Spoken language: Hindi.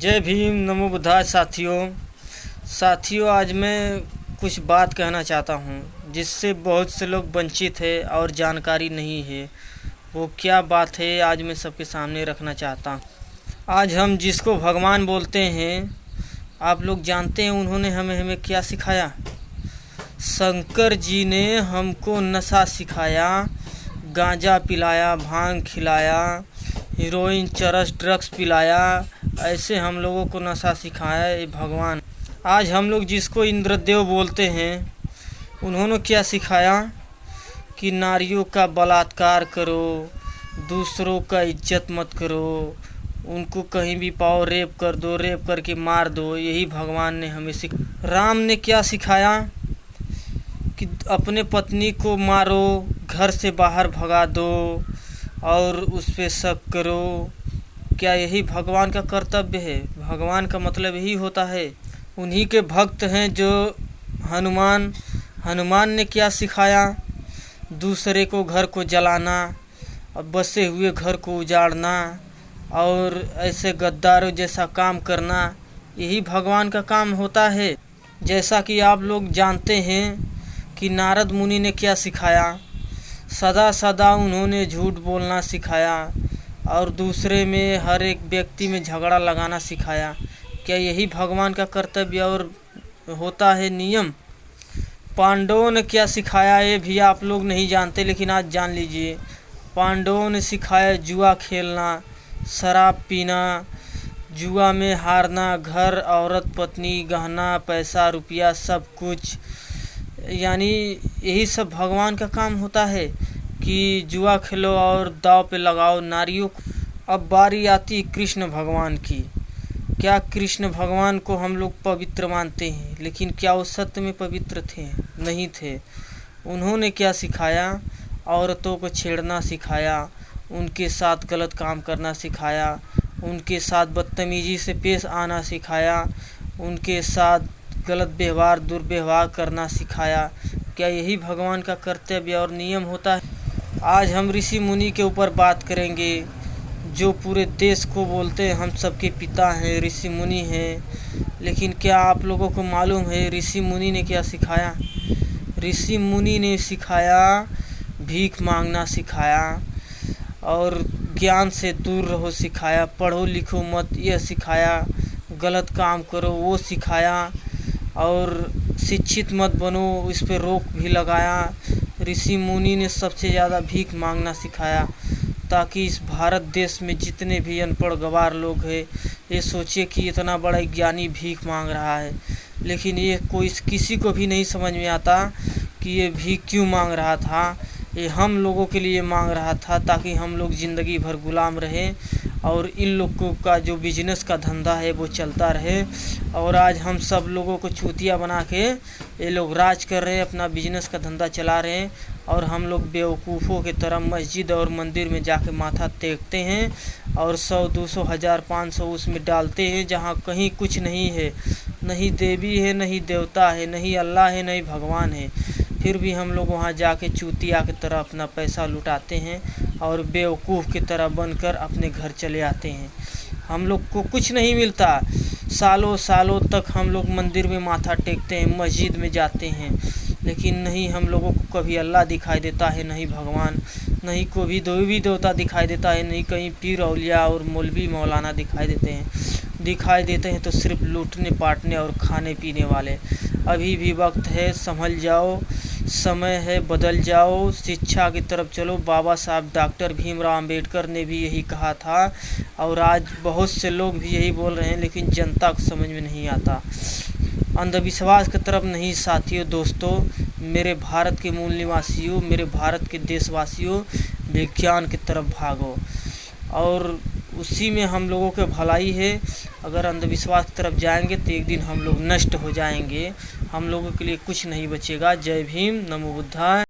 जय भीम, नमो बुद्धाय। साथियों आज मैं कुछ बात कहना चाहता हूँ जिससे बहुत से लोग वंचित है और जानकारी नहीं है। वो क्या बात है आज मैं सबके सामने रखना चाहता हूँ। आज हम जिसको भगवान बोलते हैं, आप लोग जानते हैं उन्होंने हमें क्या सिखाया। शंकर जी ने हमको नशा सिखाया, गांजा पिलाया, भांग खिलाया, हीरोइन चरस ड्रग्स पिलाया। ऐसे हम लोगों को नशा सिखाया ये भगवान। आज हम लोग जिसको इंद्रदेव बोलते हैं, उन्होंने क्या सिखाया कि नारियों का बलात्कार करो, दूसरों का इज्जत मत करो, उनको कहीं भी पाओ रेप कर दो, रेप करके मार दो। यही भगवान ने हमें राम ने क्या सिखाया कि अपने पत्नी को मारो, घर से बाहर भगा दो और उस पर शक करो। क्या यही भगवान का कर्तव्य है? भगवान का मतलब यही होता है। उन्हीं के भक्त हैं जो हनुमान ने क्या सिखाया? दूसरे को घर को जलाना और बसे हुए घर को उजाड़ना और ऐसे गद्दारों जैसा काम करना, यही भगवान का काम होता है। जैसा कि आप लोग जानते हैं कि नारद मुनि ने क्या सिखाया। सदा उन्होंने झूठ बोलना सिखाया और दूसरे में हर एक व्यक्ति में झगड़ा लगाना सिखाया। क्या यही भगवान का कर्तव्य और होता है नियम? पांडवों ने क्या सिखाया ये भी आप लोग नहीं जानते, लेकिन आज जान लीजिए। पांडवों ने सिखाया जुआ खेलना, शराब पीना, जुआ में हारना, घर औरत पत्नी गहना पैसा रुपया सब कुछ। यानी यही सब भगवान का काम होता है कि जुआ खेलो और दाव पे लगाओ नारियों को। अब बारी आती कृष्ण भगवान की। क्या कृष्ण भगवान को हम लोग पवित्र मानते हैं, लेकिन क्या वो सत्य में पवित्र थे? नहीं थे। उन्होंने क्या सिखाया? औरतों को छेड़ना सिखाया, उनके साथ गलत काम करना सिखाया, उनके साथ बदतमीजी से पेश आना सिखाया, उनके साथ गलत व्यवहार दुर्व्यवहार करना सिखाया। क्या यही भगवान का कर्तव्य और नियम होता है? आज हम ऋषि मुनि के ऊपर बात करेंगे जो पूरे देश को बोलते हैं हम सबके पिता हैं, ऋषि मुनि हैं। लेकिन क्या आप लोगों को मालूम है ऋषि मुनि ने क्या सिखाया? ऋषि मुनि ने सिखाया भीख मांगना सिखाया और ज्ञान से दूर रहो सिखाया, पढ़ो लिखो मत यह सिखाया, गलत काम करो वो सिखाया और शिक्षित मत बनो इस पर रोक भी लगाया। ऋषि मुनि ने सबसे ज़्यादा भीख मांगना सिखाया ताकि इस भारत देश में जितने भी अनपढ़ गवार लोग हैं ये सोचे कि इतना बड़ा ज्ञानी भीख मांग रहा है, लेकिन ये किसी को भी नहीं समझ में आता कि ये भीख क्यों मांग रहा था। ये हम लोगों के लिए मांग रहा था ताकि हम लोग ज़िंदगी भर गुलाम रहें और इन लोगों का जो बिजनेस का धंधा है वो चलता रहे। और आज हम सब लोगों को चूतिया बना के ये लोग राज कर रहे हैं, अपना बिजनेस का धंधा चला रहे हैं और हम लोग बेवकूफ़ों की तरह मस्जिद और मंदिर में जाके माथा टेकते हैं और 100, 200, 1000, 500 उसमें डालते हैं जहाँ कहीं कुछ नहीं है। नहीं देवी है, नहीं देवता है, नहीं अल्लाह है, नहीं भगवान है। फिर भी हम लोग वहाँ जाके चूतिया की तरह अपना पैसा लुटाते हैं और बेवकूफ़ की तरह बनकर अपने घर चले आते हैं। हम लोग को कुछ नहीं मिलता। सालों तक हम लोग मंदिर में माथा टेकते हैं, मस्जिद में जाते हैं, लेकिन नहीं हम लोगों को कभी अल्लाह दिखाई देता है, नहीं भगवान, नहीं कोई देवी देवता दिखाई देता है, नहीं कहीं पीर औलिया और मौलवी मौलाना दिखाई देते हैं तो सिर्फ लूटने पाटने और खाने पीने वाले। अभी भी वक्त है, संभल जाओ, समय है, बदल जाओ, शिक्षा की तरफ चलो। बाबा साहब डॉक्टर भीमराव अंबेडकर ने भी यही कहा था और आज बहुत से लोग भी यही बोल रहे हैं, लेकिन जनता को समझ में नहीं आता। अंधविश्वास की तरफ नहीं साथियों, दोस्तों, मेरे भारत के मूल निवासियों, मेरे भारत के देशवासियों, विज्ञान की तरफ भागो और उसी में हम लोगों के भलाई है। अगर अंधविश्वास की तरफ जाएंगे तो एक दिन हम लोग नष्ट हो जाएंगे, हम लोगों के लिए कुछ नहीं बचेगा। जय भीम, नमो बुद्धाय।